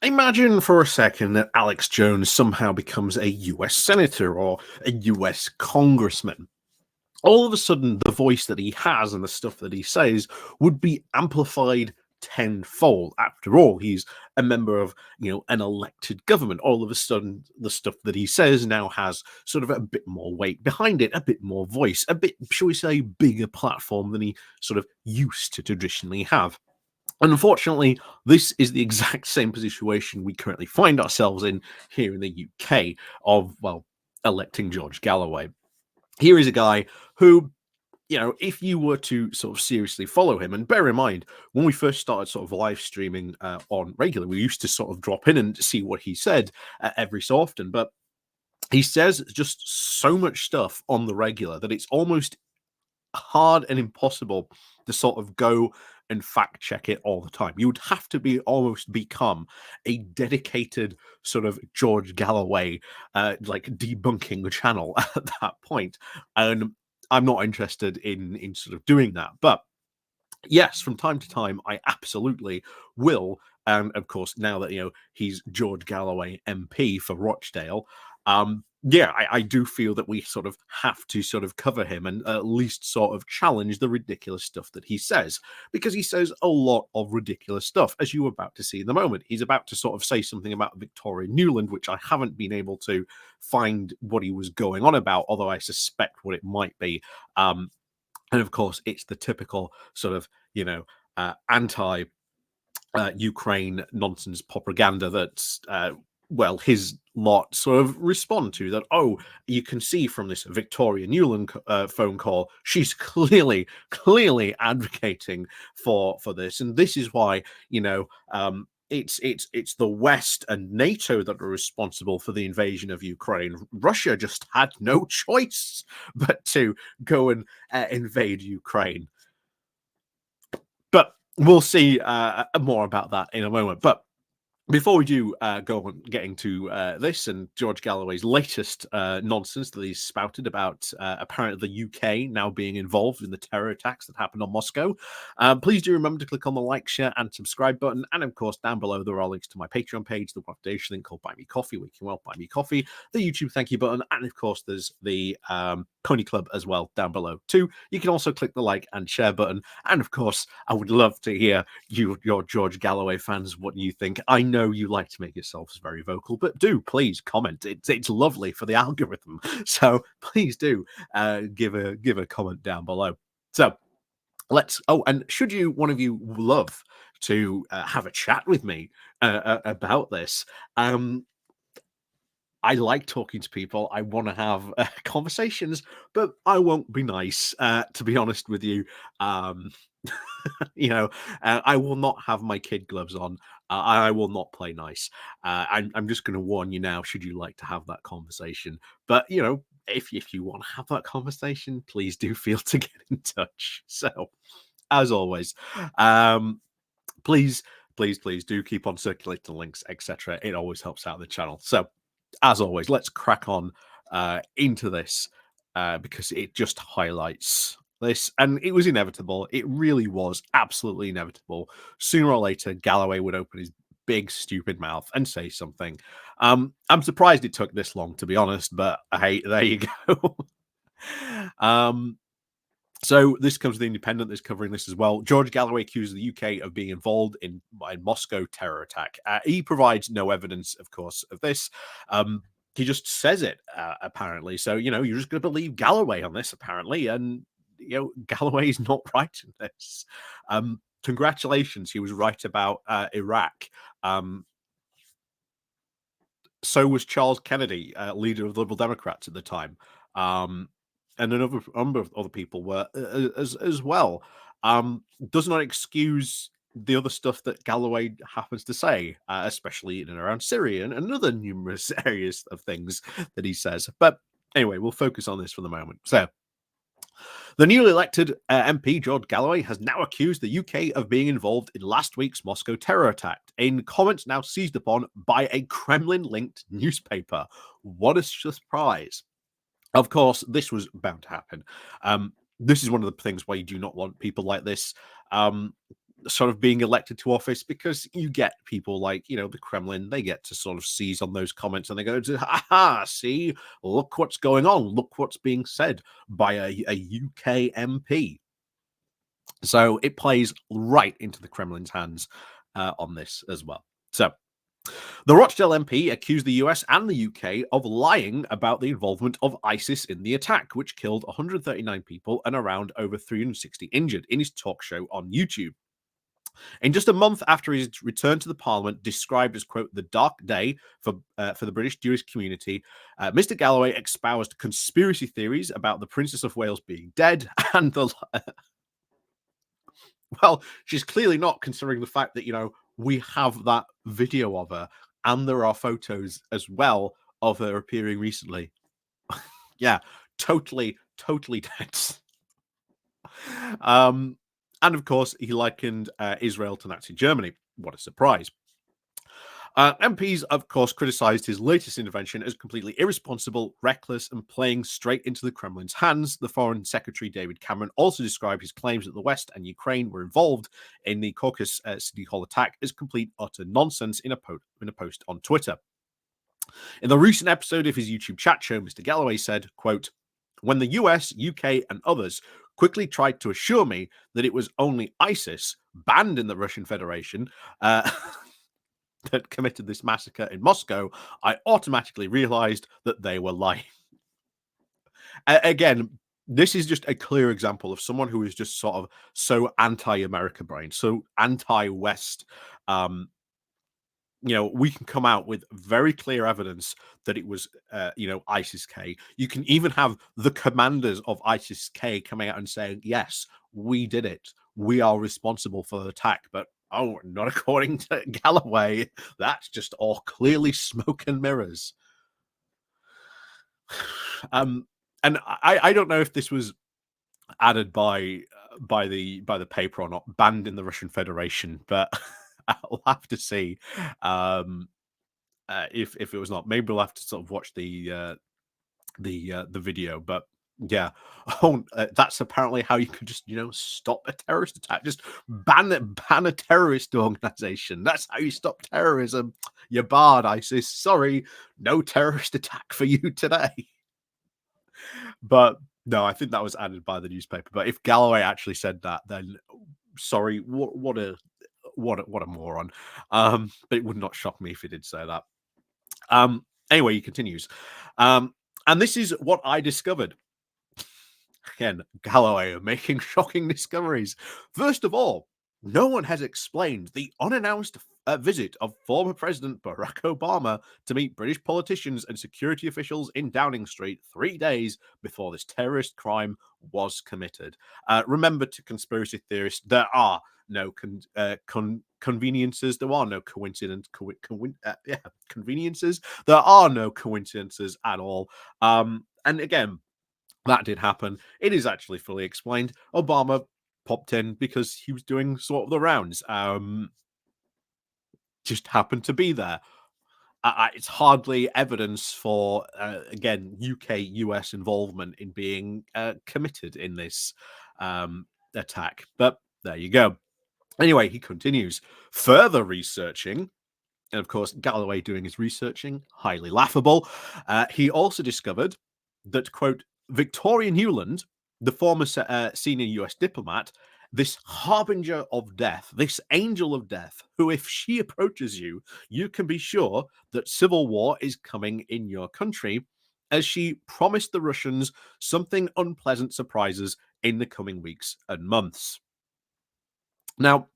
Imagine for a second that Alex Jones somehow becomes a US senator or a US congressman. All of a sudden, the voice that he has and the stuff that he says would be amplified tenfold. After all, he's a member of, an elected government. All of a sudden, the stuff that he says now has sort of a bit more weight behind it, a bit more voice, a bit, shall we say, bigger platform than he sort of used to traditionally have. Unfortunately, this is the exact same situation we currently find ourselves in here in the UK of, well, electing George Galloway. Here is a guy who, if you were to sort of seriously follow him, and bear in mind, when we first started sort of live streaming on regular, we used to sort of drop in and see what he said every so often. But he says just so much stuff on the regular that it's almost hard and impossible to sort of go and fact check it all the time. You would have to be almost become a dedicated sort of George Galloway, like debunking the channel at that point. And I'm not interested in sort of doing that. But yes, from time to time, I absolutely will. And of course, now that he's George Galloway MP for Rochdale, yeah, I do feel that we sort of have to sort of cover him and at least sort of challenge the ridiculous stuff that he says, because he says a lot of ridiculous stuff, as you were about to see in the moment. He's about to sort of say something about Victoria Newland, which I haven't been able to find what he was going on about, although I suspect what it might be. And of course, it's the typical sort of, anti Ukraine nonsense propaganda that's, well, his lot sort of respond to that. Oh, you can see from this Victoria Newland phone call, she's clearly advocating for this, and this is why it's the West and NATO that are responsible for the invasion of Ukraine. Russia just had no choice but to go and invade Ukraine. But we'll see more about that in a moment. But before we do go on getting to this and George Galloway's latest nonsense that he's spouted about apparently the UK now being involved in the terror attacks that happened on Moscow, please do remember to click on the like, share, and subscribe button. And of course, down below there are links to my Patreon page, the foundation link called Buy Me Coffee, where you can buy me coffee, the YouTube thank you button, and of course, there's the Pony Club as well down below too. You can also click the like and share button. And of course, I would love to hear your George Galloway fans what you think. I know you like to make yourselves very vocal, but do please comment. It's lovely for the algorithm, so please do give a comment down below. So let's. Oh, and should you one of you love to have a chat with me about this, I like talking to people. I want to have conversations, but I won't be nice, to be honest with you. Um, I will not have my kid gloves on. I will not play nice. I'm just going to warn you now, should you like to have that conversation. But, if you want to have that conversation, please do feel to get in touch. So, as always, please, please do keep on circulating links, etc. It always helps out the channel. So, as always, let's crack on into this because it just highlights this, and it was inevitable. It really was absolutely inevitable. Sooner or later, Galloway would open his big, stupid mouth and say something. I'm surprised it took this long, to be honest, but hey, there you go. So this comes to the Independent is covering this as well. George Galloway accuses the UK of being involved in Moscow terror attack. He provides no evidence, of course, of this. He just says it, apparently. So, you're just going to believe Galloway on this, apparently. And, Galloway is not right in this. Congratulations. He was right about Iraq. So was Charles Kennedy, leader of the Liberal Democrats at the time. And a number of other people were as well. Does not excuse the other stuff that Galloway happens to say, especially in and around Syria and other numerous areas of things that he says. But anyway, we'll focus on this for the moment. So, the newly elected MP George Galloway has now accused the UK of being involved in last week's Moscow terror attack, in comments now seized upon by a Kremlin-linked newspaper. What a surprise! Of course, this was bound to happen. This is one of the things why you do not want people like this sort of being elected to office, because you get people like, the Kremlin, they get to sort of seize on those comments and they go, aha, see, look what's going on, look what's being said by a UK MP. So it plays right into the Kremlin's hands on this as well. So the Rochdale MP accused the US and the UK of lying about the involvement of ISIS in the attack, which killed 139 people and around over 360 injured, in his talk show on YouTube. In just a month after his return to the Parliament, described as, quote, the dark day for the British Jewish community, Mr. Galloway espoused conspiracy theories about the Princess of Wales being dead and the... well, she's clearly not, considering the fact that, we have that video of her and there are photos as well of her appearing recently. Yeah, totally tense. And of course, he likened Israel to Nazi Germany. What a surprise. MPs, of course, criticised his latest intervention as completely irresponsible, reckless, and playing straight into the Kremlin's hands. The Foreign Secretary David Cameron also described his claims that the West and Ukraine were involved in the Caucasus City Hall attack as complete, utter nonsense in a post on Twitter. In the recent episode of his YouTube chat show, Mr. Galloway said, quote, when the US, UK, and others quickly tried to assure me that it was only ISIS, banned in the Russian Federation, that committed this massacre in Moscow, I automatically realized that they were lying. Again, this is just a clear example of someone who is just sort of so anti-America brain, so anti-West. We can come out with very clear evidence that it was, ISIS-K. You can even have the commanders of ISIS-K coming out and saying, yes, we did it. We are responsible for the attack. But, oh, not according to Galloway. That's just all clearly smoke and mirrors. And I don't know if this was added by the paper or not, banned in the Russian Federation, but I'll have to see if it was not. Maybe we'll have to sort of watch the video. But yeah, that's apparently how you could just stop a terrorist attack. Just ban a terrorist organization. That's how you stop terrorism. You're barred, ISIS. Sorry, no terrorist attack for you today. But no, I think that was added by the newspaper. But if Galloway actually said that, then sorry, what a moron. But it would not shock me if he did say that. Anyway, he continues. And this is what I discovered. Again, Galloway are making shocking discoveries. First of all, no one has explained the unannounced visit of former President Barack Obama to meet British politicians and security officials in Downing Street 3 days before this terrorist crime was committed. Remember, to conspiracy theorists, there are no conveniences. There are no conveniences. There are no coincidences at all. And again, that did happen. It is actually fully explained. Obama popped in because he was doing sort of the rounds. Just happened to be there. It's hardly evidence for, again, UK-US involvement in being committed in this attack. But there you go. Anyway, he continues. Further researching, and of course, Galloway doing his researching, highly laughable. He also discovered that, quote, Victoria Newland, the former senior US diplomat, this harbinger of death, this angel of death, who, if she approaches you, you can be sure that civil war is coming in your country, as she promised the Russians something unpleasant surprises in the coming weeks and months. Now,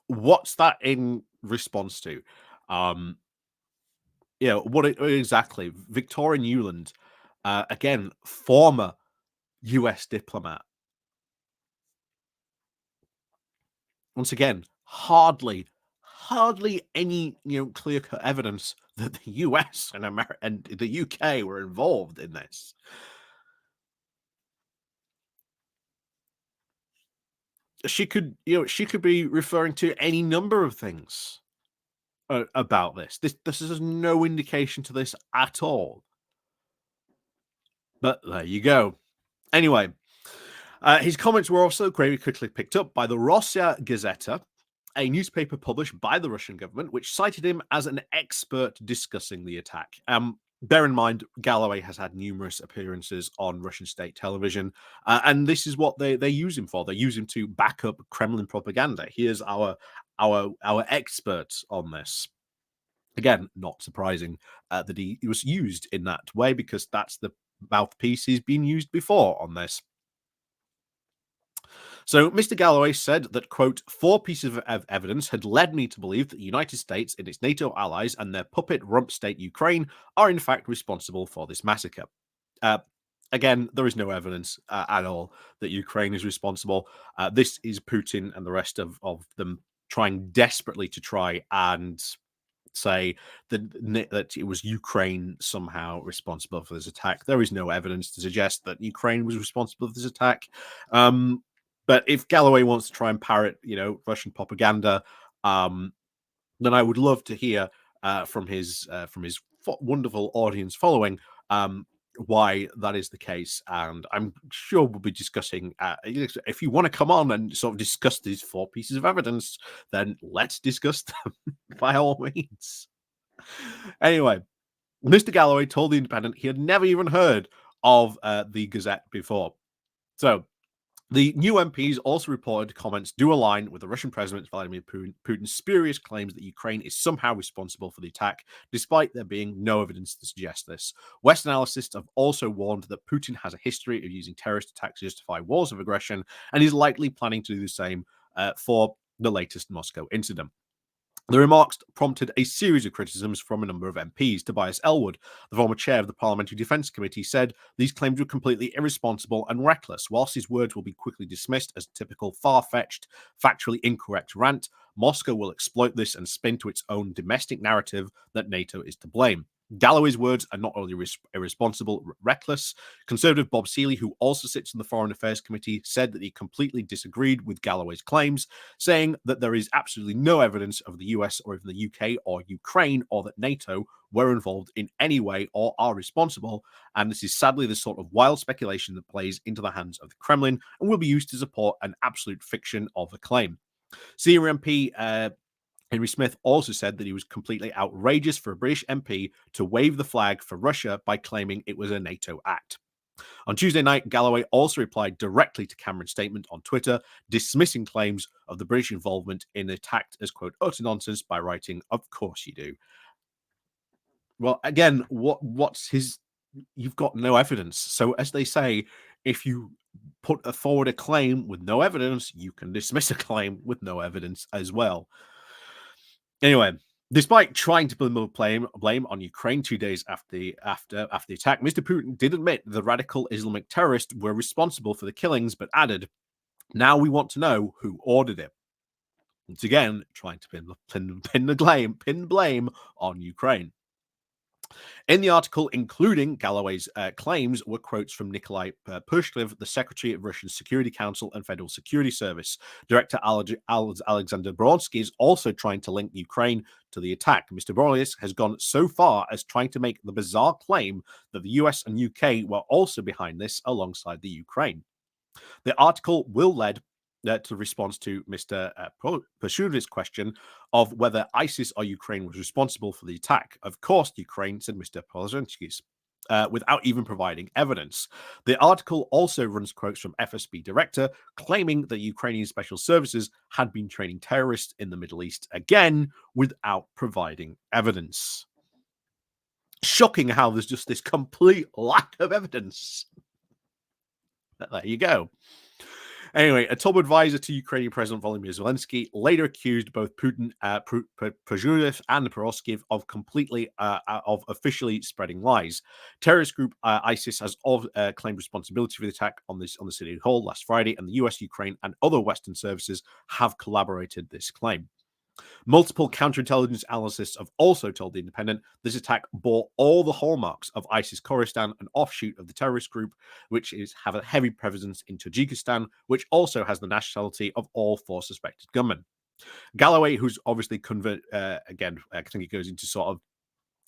what's that in response to? What exactly? Victoria Newland, again, former US diplomat. Once again, hardly any clear-cut evidence that the US and America and the UK were involved in this. She could be referring to any number of things about this. This is no indication to this at all. But there you go. Anyway, His comments were also very quickly picked up by the Rossiya Gazeta, a newspaper published by the Russian government, which cited him as an expert discussing the attack. Bear in mind, Galloway has had numerous appearances on Russian state television, and this is what they use him for. They use him to back up Kremlin propaganda. Here's our expert on this. Again, not surprising that he was used in that way, because that's the mouthpiece he's been used before on this. So Mr. Galloway said that, quote, 4 pieces of evidence had led me to believe that the United States and its NATO allies and their puppet rump state Ukraine are in fact responsible for this massacre. Again, there is no evidence at all that Ukraine is responsible. This is Putin and the rest of them trying desperately to try and say that it was Ukraine somehow responsible for this attack. There is no evidence to suggest that Ukraine was responsible for this attack. But if Galloway wants to try and parrot, Russian propaganda, then I would love to hear from his wonderful audience following why that is the case. And I'm sure we'll be discussing. If you want to come on and sort of discuss these 4 pieces of evidence, then let's discuss them by all means. Anyway, Mr. Galloway told the Independent he had never even heard of the Gazette before. So the new MPs also reported comments do align with the Russian President Vladimir Putin's spurious claims that Ukraine is somehow responsible for the attack, despite there being no evidence to suggest this. Western analysts have also warned that Putin has a history of using terrorist attacks to justify wars of aggression, and is likely planning to do the same for the latest Moscow incident. The remarks prompted a series of criticisms from a number of MPs. Tobias Ellwood, the former chair of the Parliamentary Defence Committee, said these claims were completely irresponsible and reckless. Whilst his words will be quickly dismissed as typical far-fetched, factually incorrect rant, Moscow will exploit this and spin to its own domestic narrative that NATO is to blame. Galloway's words are not only irresponsible, reckless. Conservative Bob Seeley, who also sits on the Foreign Affairs Committee, said that he completely disagreed with Galloway's claims, saying that there is absolutely no evidence of the US or even the UK or Ukraine or that NATO were involved in any way or are responsible. And this is sadly the sort of wild speculation that plays into the hands of the Kremlin and will be used to support an absolute fiction of a claim. Senior MP Henry Smith also said that he was completely outrageous for a British MP to wave the flag for Russia by claiming it was a NATO act. On Tuesday night, Galloway also replied directly to Cameron's statement on Twitter, dismissing claims of the British involvement in the attack as, quote, utter nonsense, by writing, "Of course you do." Well, again, what's his... You've got no evidence. So, as they say, if you put forward a claim with no evidence, you can dismiss a claim with no evidence as well. Anyway, despite trying to blame on Ukraine 2 days after the attack, Mr. Putin did admit the radical Islamic terrorists were responsible for the killings, but added, "Now we want to know who ordered it." Once again, trying to pin blame on Ukraine. In the article, including Galloway's claims, were quotes from Nikolai Pushkov, the Secretary of Russian Security Council and Federal Security Service. Director Alexander Brodsky is also trying to link Ukraine to the attack. Mr. Brodsky has gone so far as trying to make the bizarre claim that the US and UK were also behind this alongside the Ukraine. The article will lead to response to Mr. Pashuda's question of whether ISIS or Ukraine was responsible for the attack. Of course, Ukraine, said Mr. Polozhensky, without even providing evidence. The article also runs quotes from FSB director claiming that Ukrainian special services had been training terrorists in the Middle East, again, without providing evidence. Shocking how there's just this complete lack of evidence. There you go. Anyway, a top advisor to Ukrainian President Volodymyr Zelensky later accused both Putin, Prigozhin, and Porosky of completely of officially spreading lies. Terrorist group ISIS has claimed responsibility for the attack on the city hall last Friday, and the US, Ukraine, and other Western services have collaborated this claim. Multiple counterintelligence analysts have also told The Independent this attack bore all the hallmarks of ISIS Khorasan, an offshoot of the terrorist group, which have a heavy presence in Tajikistan, which also has the nationality of all 4 suspected gunmen. Galloway, who's obviously again, I think it goes into sort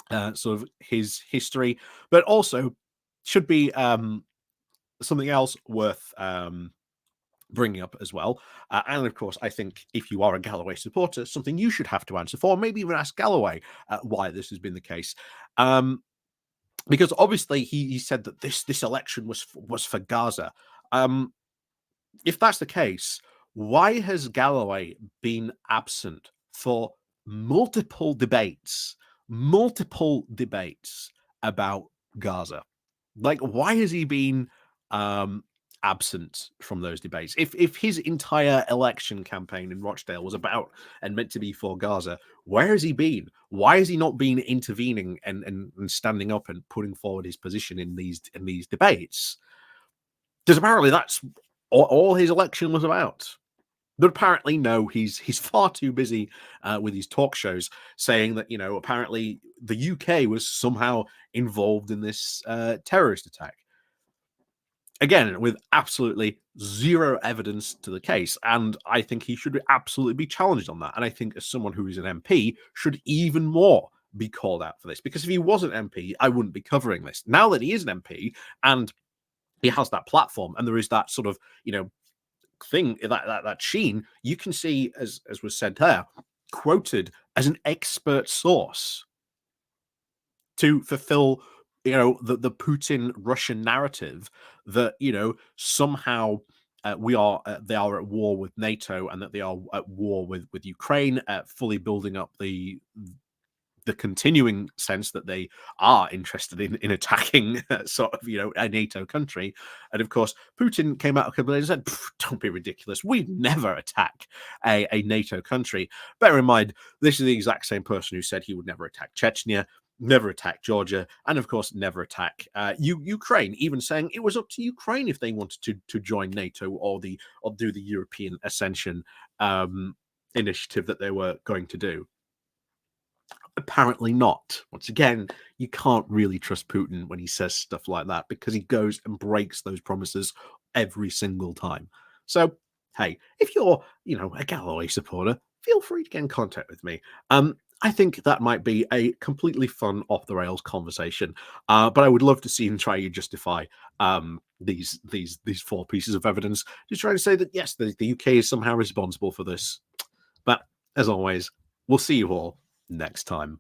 of his history, but also should be something else worth bringing up as well. And of course, I think if you are a Galloway supporter, something you should have to answer for, maybe even ask Galloway why this has been the case. Because obviously he said that this election was for Gaza. If that's the case, why has Galloway been absent for multiple debates about Gaza? Like, why has he been absent from those debates? If his entire election campaign in Rochdale was about and meant to be for Gaza, where has he been? Why has he not been intervening and standing up and putting forward his position in these debates? Because apparently that's all his election was about. But apparently, no, he's far too busy with his talk shows saying that, apparently the UK was somehow involved in this terrorist attack. Again, with absolutely zero evidence to the case. And I think he should absolutely be challenged on that. And I think as someone who is an MP, should even more be called out for this. Because if he wasn't MP, I wouldn't be covering this. Now that he is an MP and he has that platform and there is that sort of, thing, that sheen, you can see, as was said there, quoted as an expert source to fulfill the Putin Russian narrative that somehow they are at war with NATO and that they are at war with Ukraine, fully building up the continuing sense that they are interested in attacking sort of, a NATO country. And of course, Putin came out a couple of days and said, don't be ridiculous. We'd never attack a NATO country. Bear in mind, this is the exact same person who said he would never attack Chechnya, never attack Georgia, and of course, never attack Ukraine, even saying it was up to Ukraine if they wanted to join NATO or do the European Ascension initiative that they were going to do. Apparently not. Once again, you can't really trust Putin when he says stuff like that because he goes and breaks those promises every single time. So, hey, if you're, a Galloway supporter, feel free to get in contact with me. I think that might be a completely fun off the rails conversation, but I would love to see him try to justify these four pieces of evidence to try to say that yes, the UK is somehow responsible for this. But as always, we'll see you all next time.